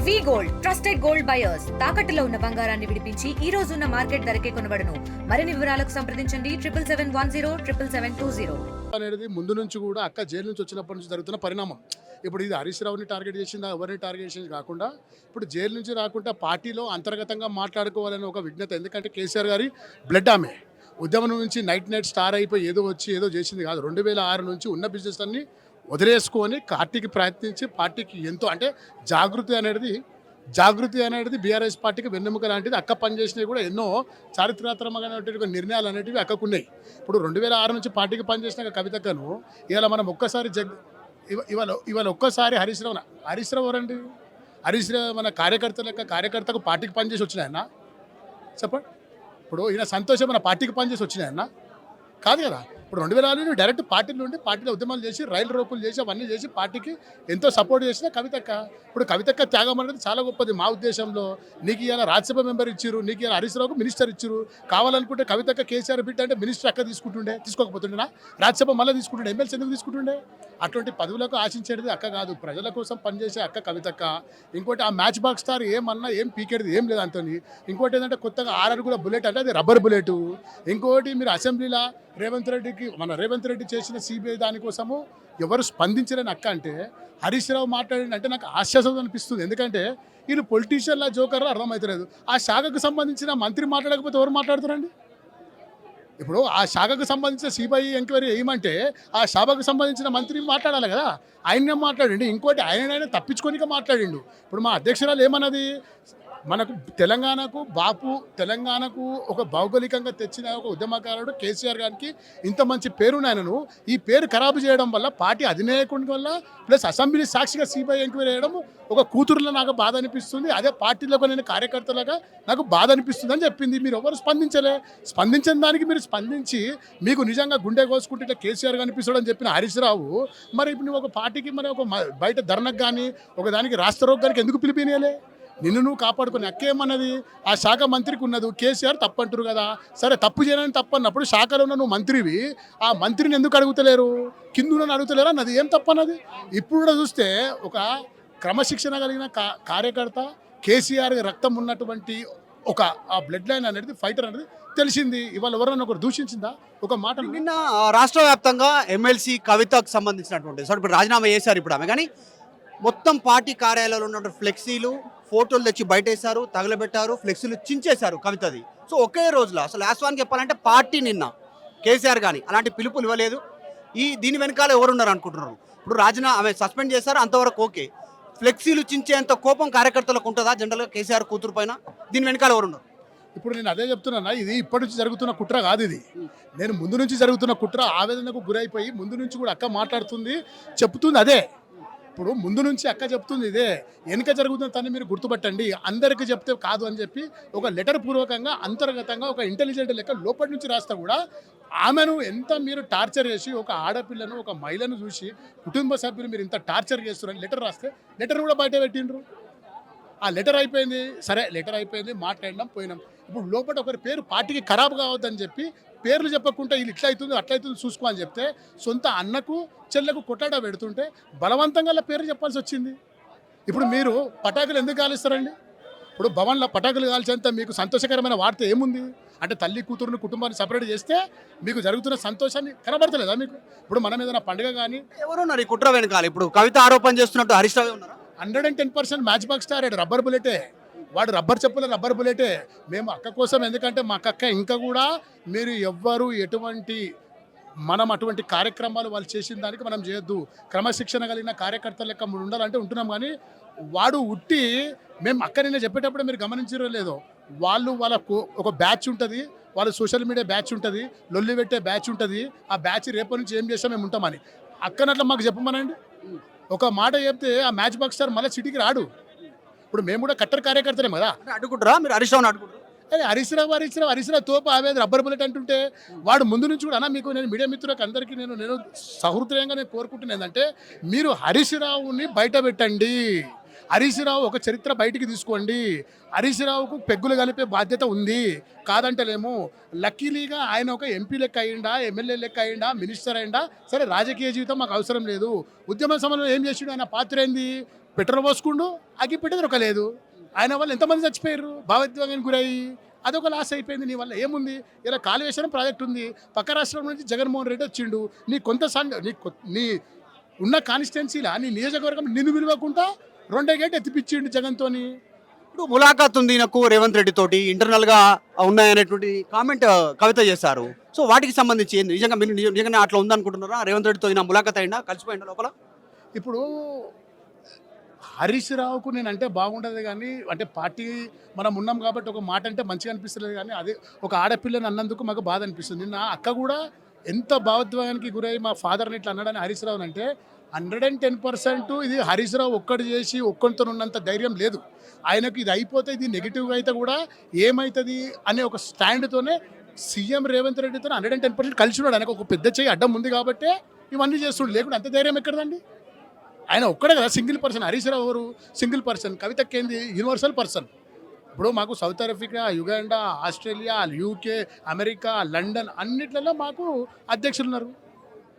వి gold trusted gold buyers తాకట్టులో ఉన్న బంగారాన్ని విడిపించి ఈ రోజు ఉన్న మార్కెట్ ధరకే కొనబడును. మరిన్ని వివరాలకు సంప్రదించండి 77107720 అనేది ముందు నుంచి కూడా అక్క జైలు నుంచి వచ్చినప్పటి నుంచి జరుగుతున్న పరిణామం. ఇప్పుడు ఇది హరీష్ రావుని టార్గెట్ చేసిందా, ఎవరిని టార్గెట్ చేసింది కాకుండా ఇప్పుడు జైలు నుంచి రాకుండా పార్టీలో అంతర్గతంగా మాట్లాడుకోవాలని ఒక విజ్ఞత. ఎందుకంటే కేసీఆర్ గారి బ్లడ్ ఆమె ఉద్యమం నుంచి నైట్ స్టార్ అయిపోయి ఏదో వచ్చి ఏదో చేసింది కాదు. 2006 నుంచి ఉన్న బిజినెస్ అన్ని వదిలేసుకొని పార్టీకి ప్రయత్నించి పార్టీకి ఎంతో అంటే జాగృతి అనేది బీఆర్ఎస్ పార్టీకి వెన్నెముక లాంటిది. అక్క పనిచేసినవి కూడా ఎన్నో చారిత్రాత్మకమైనటువంటి నిర్ణయాలు అనేటివి అక్కకున్నాయి. ఇప్పుడు 2006 నుంచి పార్టీకి పనిచేసిన కవితక్కను ఇవాళ మనం ఒక్కసారి ఇవాళ ఒక్కసారి హరీష్ రావు ఎవరండి? హరీష్ రావు మన కార్యకర్తకు పార్టీకి పనిచేసి వచ్చినాయన్న చెప్పండి. ఇప్పుడు ఈయన సంతోషం మన పార్టీకి పనిచేసి వచ్చినాయన్న కాదు కదా. ఇప్పుడు 2006 డైరెక్ట్ పార్టీలో ఉండి పార్టీలో ఉద్యమాలు చేసి రైలు రోకులు చేసి అవన్నీ చేసి పార్టీకి ఎంతో సపోర్ట్ చేసిన కవితక్క. ఇప్పుడు కవితక్క త్యాగం అనేది చాలా గొప్పది మా ఉద్దేశంలో. నీకు ఇవాళ రాజ్యసభ మెంబర్ ఇచ్చారు, నీకు ఇవాళ హరీష్ రావుకు మినిస్టర్ ఇచ్చారు. కావాలనుకుంటే కవితక్క కేసీఆర్ బిడ్డ అంటే మినిస్టర్ అక్క తీసుకోకపోతుండేనా? రాజ్యసభ మళ్ళీ తీసుకుంటుండే, ఎమ్మెల్సీ ఎందుకు తీసుకుంటుండే? అటువంటి పదవులకు ఆశించేది అక్క కాదు, ప్రజల కోసం పనిచేసే అక్క కవితక్క. ఇంకోటి ఆ మ్యాచ్ బాక్స్ స్టార్ ఏమన్నా ఏం పీకేది ఏం లేదు అంతని. ఇంకోటి ఏంటంటే కొత్తగా ఆర్ఆర్ కూడా బుల్లెట్ అంటే అది రబ్బర్ బుల్లెట్. ఇంకోటి మీరు అసెంబ్లీలో రేవంత్ రెడ్డి చేసిన సిబిఐ దానికోసము ఎవరు స్పందించలేని అక్క అంటే హరీష్ రావు మాట్లాడిందంటే నాకు ఆశ్చర్యం అనిపిస్తుంది. ఎందుకంటే వీళ్ళు పొలిటీషియన్ల జోకర్లో అర్థమవుతలేదు. ఆ శాఖకు సంబంధించిన మంత్రి మాట్లాడకపోతే ఎవరు మాట్లాడుతారండి? ఇప్పుడు ఆ శాఖకు సంబంధించిన సిబిఐ ఎంక్వైరీ వేయమంటే ఆ శాఖకు సంబంధించిన మంత్రి మాట్లాడాలి కదా. ఆయనే మాట్లాడండి. ఇంకోటి ఆయన తప్పించుకోనిక మాట్లాడిండు. ఇప్పుడు మా అధ్యక్షురాలు ఏమన్నది, మనకు తెలంగాణకు ఒక భౌగోళికంగా తెచ్చిన ఒక ఉద్యమకారుడు కేసీఆర్ గారికి ఇంత మంచి పేరున్నాయనను ఈ పేరు ఖరాబు చేయడం వల్ల పార్టీ అధినాయకుడి వల్ల ప్లస్ అసెంబ్లీ సాక్షిగా సిబిఐ ఎంక్వైరీ చేయడం ఒక కూతురులో నాకు బాధ అనిపిస్తుంది. అదే పార్టీలో నేను కార్యకర్తలుగా నాకు బాధ అనిపిస్తుంది అని చెప్పింది. మీరు ఎవరు స్పందించిన దానికి మీరు స్పందించి మీకు నిజంగా గుండె కోసుకుంటే ఇట్లా కేసీఆర్ కనిపిస్తాడు అని చెప్పిన హరీష్ రావు మరి ఇప్పుడు నువ్వు ఒక పార్టీకి మరి ఒక బయట ధర్నకు కానీ ఒక దానికి రాష్ట్రరోగానికి ఎందుకు పిలిపినేలే? నిన్ను నువ్వు కాపాడుకుని అక్కేమన్నది ఆ శాఖ మంత్రికి ఉన్నది. కేసీఆర్ తప్పు అంటారు కదా, సరే తప్పు చేయడానికి తప్పు అన్నప్పుడు శాఖలో ఉన్న నువ్వు మంత్రివి, ఆ మంత్రిని ఎందుకు అడుగుతలేరు? కింద అడుగుతలేరు అన్నది ఏం తప్పు అన్నది? ఇప్పుడు కూడా చూస్తే ఒక క్రమశిక్షణ కలిగిన కార్యకర్త కేసీఆర్ రక్తం ఉన్నటువంటి ఒక ఆ బ్లడ్ లైన్ అనేది ఫైటర్ అనేది తెలిసింది. ఇవాళ ఎవరన్నా ఒకరు దూషించిందా? ఒక మాట నిన్న రాష్ట్ర వ్యాప్తంగా ఎమ్మెల్సీ కవితకు సంబంధించినటువంటి ఇప్పుడు రాజీనామా చేశారు ఇప్పుడు ఆమె, కానీ మొత్తం పార్టీ కార్యాలయంలో ఉన్నటువంటి ఫ్లెక్సీలు ఫోటోలు తెచ్చి బయటేశారు, తగలబెట్టారు, ఫ్లెక్సీలు చించేశారు కవితది. సో ఒకే రోజులో అసలు వాస్తవానికి చెప్పాలంటే పార్టీ నిన్న కేసీఆర్ కానీ అలాంటి పిలుపులు ఇవ్వలేదు. దీని వెనకాల ఎవరున్నారు అనుకుంటున్నారు? ఇప్పుడు ఆమె సస్పెండ్ చేశారు, అంతవరకు ఓకే. ఫ్లెక్సీలు చించేంత కోపం కార్యకర్తలకు ఉంటుందా జనరల్గా కేసీఆర్ కూతురు పైన? దీని వెనకాల ఎవరున్నారు? ఇప్పుడు నేను అదే చెప్తున్నా, ఇది ఇప్పటి నుంచి జరుగుతున్న కుట్ర కాదు. ఇది నేను ముందు నుంచి జరుగుతున్న కుట్ర. ఆవేదనకు గురైపోయి ముందు నుంచి కూడా అక్క మాట్లాడుతుంది, చెప్తుంది అదే. ఇప్పుడు ముందు నుంచి అక్క చెప్తుంది ఇదే. వెనుక జరుగుతున్న తను మీరు గుర్తుపట్టండి. అందరికీ చెప్తే కాదు అని చెప్పి ఒక లెటర్ పూర్వకంగా అంతర్గతంగా ఒక ఇంటెలిజెంట్ లెక్క లోపటి నుంచి రాస్తా కూడా ఆమెను ఎంత మీరు టార్చర్ చేసి ఒక ఆడపిల్లను ఒక మహిళను చూసి కుటుంబ సభ్యులు మీరు ఇంత టార్చర్ చేస్తున్నారని లెటర్ రాస్తే లెటర్ కూడా బయట పెట్టిండ్రు. ఆ లెటర్ అయిపోయింది, సరే లెటర్ అయిపోయింది, మాట్లాడినాం పోయినాం. ఇప్పుడు లోపల ఒకరి పేరు పార్టీకి ఖరాబ్ కావద్దని చెప్పి పేర్లు చెప్పకుండా వీళ్ళు ఇట్లా అవుతుంది అట్లా అవుతుంది చూసుకో అని చెప్తే సొంత అన్నకు చెల్లెకు కొట్టాడ పెడుతుంటే బలవంతంగా పేర్లు చెప్పాల్సి వచ్చింది. ఇప్పుడు మీరు పటాకులు ఎందుకు కాలుస్తారండి? ఇప్పుడు భవన్లో పటాకులు కాల్చేంత మీకు సంతోషకరమైన వార్త ఏముంది? అంటే తల్లి కూతురుని కుటుంబాన్ని సపరేట్ చేస్తే మీకు జరుగుతున్న సంతోషాన్ని కనబడతలేదా మీకు? ఇప్పుడు మనం ఏదైనా పండుగ కానీ ఎవరున్నారు ఈ కుట్ర వెనకాల? ఇప్పుడు కవిత ఆరోపణ చేస్తున్నట్టు హరీష్ రావు ఉన్నారా? 110% మ్యాచ్ బాక్స్ స్టార్ రబ్బర్ బుల్లెటే. వాడు రబ్బర్ చెప్పుల రబ్బర్ బుల్లెటే. మేము అక్క కోసం, ఎందుకంటే మా అక్క ఇంకా కూడా మీరు ఎవ్వరు మనం అటువంటి కార్యక్రమాలు వాళ్ళు చేసిన దానికి మనం చేయొద్దు. క్రమశిక్షణ కలిగిన కార్యకర్తల లెక్క ఉండాలంటే ఉంటున్నాం. కానీ వాడు ఉట్టి మేము అక్క నిన్న చెప్పేటప్పుడు మీరు గమనించారో లేదో, వాళ్ళకు ఒక బ్యాచ్ ఉంటుంది, వాళ్ళ సోషల్ మీడియా బ్యాచ్ ఉంటుంది, లొల్లి పెట్టే బ్యాచ్ ఉంటుంది. ఆ బ్యాచ్ రేపటి నుంచి ఏం చేస్తాం మేము ఉంటామని అక్కనట్లా మాకు చెప్పమనండి. ఒక మాట చెప్తే ఆ మ్యాచ్ బాక్స్ స్టార్ మళ్ళీ సిటీకి రాడు. ఇప్పుడు మేము కూడా కట్టర్ కార్యకర్తలేం కదా. అడుగుంటారా మీరు హరీష్ రావుని? అడుగుంటారు అదే హరీష్ రావు తోపు ఆవేది రబ్బర్ బుల్లెట్ అంటుంటే వాడు ముందు నుంచి కూడా అన్న మీకు నేను మీడియా మిత్రులకు అందరికీ నేను సహృదయంగా నేను కోరుకుంటున్నాను ఏంటంటే మీరు హరీష్ రావుని బయట పెట్టండి. హరీష్ రావు ఒక చరిత్ర బయటికి తీసుకోండి. హరీష్ రావుకు పెగ్గులు కలిపే బాధ్యత ఉంది, కాదంటలేము. లక్కీలీగా ఆయన ఒక ఎంపీ లెక్క అయ్యిండా, ఎమ్మెల్యే లెక్క అయ్యిండా, మినిస్టర్ అయ్యిండా, సరే రాజకీయ జీవితం మాకు అవసరం లేదు. ఉద్యమ సమయంలో ఏం చేసిండు? ఆయన పాత్ర ఏంది? పెట్రోల్ పోసుకుండు అగ్గిపెట్టె దొరకలేదు. ఆయన వల్ల ఎంతమంది చచ్చిపోయారు భావోద్వేగానికి గురయ్యి. అదొక లాస్ అయిపోయింది. నీ వల్ల ఏముంది? ఇలా కాళేశ్వరం ప్రాజెక్ట్ ఉంది, పక్క రాష్ట్రం నుంచి జగన్మోహన్ రెడ్డి వచ్చిండు. నీ కొంత నీ ఉన్న కాన్స్టిట్యున్సీలా నీ నియోజకవర్గం నిన్ను విలువకుండా 2 గేట్ ఎత్తిపిచ్చిండు జగన్తోని. ఇప్పుడు ములాఖాత్ ఉంది నాకు రేవంత్ రెడ్డి తోటి ఇంటర్నల్ గా ఉన్నాయనేటువంటి కామెంట్ కవిత చేశారు. సో వాటికి సంబంధించి ఏంది? నిజంగా మీరు నిజంగా అట్లా ఉందనుకుంటున్నారా? రేవంత్ రెడ్డితో నా ములాఖాత్ అయినా కలిసిపోయిందా లోపల? ఇప్పుడు హరీష్ రావుకు నేనంటే బాగుండదు కానీ, అంటే పార్టీ మనం ఉన్నాం కాబట్టి ఒక మాట అంటే మంచిగా అనిపిస్తలేదు కానీ, అదే ఒక ఆడపిల్లని అన్నందుకు మాకు బాధ అనిపిస్తుంది. నిన్న అక్క కూడా ఎంత భావోద్వేగానికి గురై మా ఫాదర్ని ఇట్లా అన్నాడని హరీష్ రావు అంటే 110% ఇది హరీష్ రావు ఒక్కడు చేసి ఒక్కడితో ఉన్నంత ధైర్యం లేదు ఆయనకు. ఇది అయిపోతే ఇది నెగిటివ్గా అయితే కూడా ఏమవుతుంది అనే ఒక స్టాండ్తోనే సీఎం రేవంత్ రెడ్డితో 110% కలిసి ఉన్నాడు. ఆయనకు ఒక పెద్ద చేయి అడ్డం ఉంది కాబట్టే ఇవన్నీ చేస్తుండే, లేకుంటే అంత ధైర్యం ఎక్కడదండి? ఆయన ఒక్కడే కదా సింగిల్ పర్సన్. హరీష్ రావు ఎవరు? Single person. కవితకి ఏంది? Universal person. ఇప్పుడు మాకు South Africa, Uganda, Australia, UK, America, London అన్నిట్లలో మాకు అధ్యక్షులు ఉన్నారు.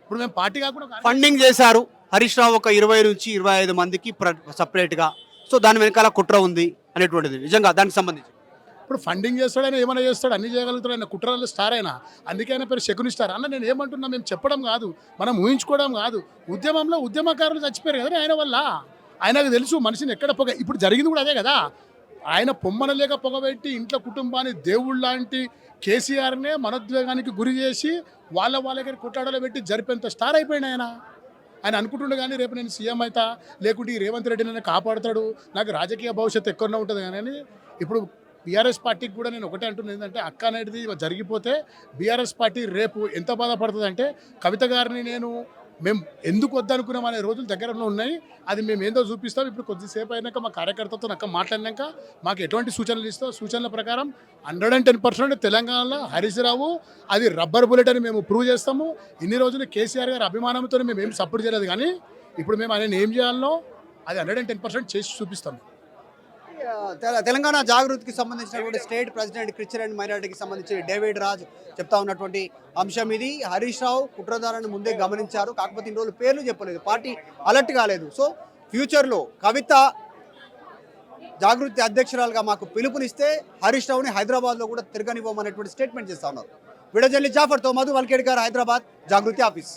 ఇప్పుడు మేము పార్టీ కాకుండా ఫండింగ్ చేశారు హరీష్ రావు ఒక 20 నుంచి 25 మందికి సపరేట్గా. సో దాని వెనకాల కుట్ర ఉంది అనేటువంటిది నిజంగా దానికి సంబంధించి. ఇప్పుడు ఫండింగ్ చేస్తాడు, ఆయన ఏమైనా చేస్తాడు, అన్ని చేయగలుగుతాడు. ఆయన కుట్రలో స్టార్ అయినా, అందుకే ఆయన పేరు శకుని స్టార్. అన్న నేను ఏమంటున్నా, మేము చెప్పడం కాదు, మనం ఊహించుకోవడం కాదు. ఉద్యమంలో ఉద్యమకారులు చచ్చిపోయారు కదా ఆయన వల్ల. ఆయనకు తెలుసు మనిషిని ఎక్కడ పొగ. ఇప్పుడు జరిగింది కూడా అదే కదా. ఆయన పొమ్మన లేక పొగబెట్టి ఇంట్లో కుటుంబాన్ని దేవుళ్ళ లాంటి కేసీఆర్నే మనోద్వేగానికి గురి చేసి వాళ్ళ దగ్గర కొట్లాడలో పెట్టి జరిపేంత స్టార్ అయిపోయింది ఆయన. ఆయన అనుకుంటుండే కానీ రేపు నేను సీఎం అవుతా, లేకుంటే ఈ రేవంత్ రెడ్డి నన్ను కాపాడుతాడు, నాకు రాజకీయ భవిష్యత్తు ఎక్కువనే ఉంటుంది కానీ. ఇప్పుడు బీఆర్ఎస్ పార్టీకి కూడా నేను ఒకటే అంటున్నాను ఏంటంటే, అక్క అనేది జరిగిపోతే బీఆర్ఎస్ పార్టీ రేపు ఎంత బాధపడుతుంది అంటే, కవిత గారిని మేము ఎందుకు వద్దనుకున్నాం అనే రోజులు దగ్గరలో ఉన్నాయి. అది మేము ఏందో చూపిస్తాం. ఇప్పుడు కొద్దిసేపు అయినాక మా కార్యకర్తతో అక్క మాట్లాడినాక మాకు ఎటువంటి సూచనలు ఇస్తాం, సూచనల ప్రకారం 110% తెలంగాణలో హరీష్ రావు అది రబ్బర్ బుల్లెట్ అని మేము ప్రూవ్ చేస్తాము. ఇన్ని రోజులు కేసీఆర్ గారి అభిమానంతో మేము ఏం సపోర్ట్ చేయలేదు కానీ, ఇప్పుడు మేము ఆయన ఏం చేయాలనో అది 110% చేసి చూపిస్తాం. తెలంగాణ జాగృతికి సంబంధించినటువంటి స్టేట్ ప్రెసిడెంట్ క్రిస్టియన్ అండ్ మైనారిటీకి సంబంధించి డేవిడ్ రాజ్ చెప్తా ఉన్నటువంటి అంశం ఇది. హరీష్ రావు కుట్రదారుని ముందే గమనించారు, కాకపోతే ఇన్ని రోజులు పేర్లు చెప్పలేదు, పార్టీ అలర్ట్ కాలేదు. సో ఫ్యూచర్లో కవిత జాగృతి అధ్యక్షురాలుగా మాకు పిలుపునిస్తే హరీష్ రావుని హైదరాబాద్లో కూడా తిరగనివ్వమనేటువంటి స్టేట్మెంట్ చేస్తా ఉన్నారు. విడజల్లి జాఫర్తో మధు వల్కేడ్కర్, హైదరాబాద్, జాగృతి ఆఫీస్.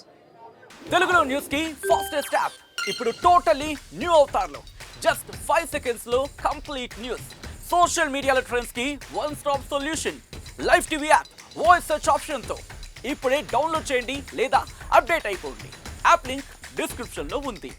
తెలుగులో న్యూస్ కి ఫాస్టెస్ట్ యాప్ ఇప్పుడు టోటల్లీ న్యూ అవతార్లో జస్ట్ 5 seconds లో కంప్లీట్ న్యూస్. సోషల్ మీడియాలో ట్రెండ్స్ కి one stop solution. Live TV app voice search option తో ఇప్పుడే డౌన్లోడ్ చేయండి లేదా అప్డేట్ అయిపోండి. యాప్ లింక్ డిస్క్రిప్షన్ లో ఉంది.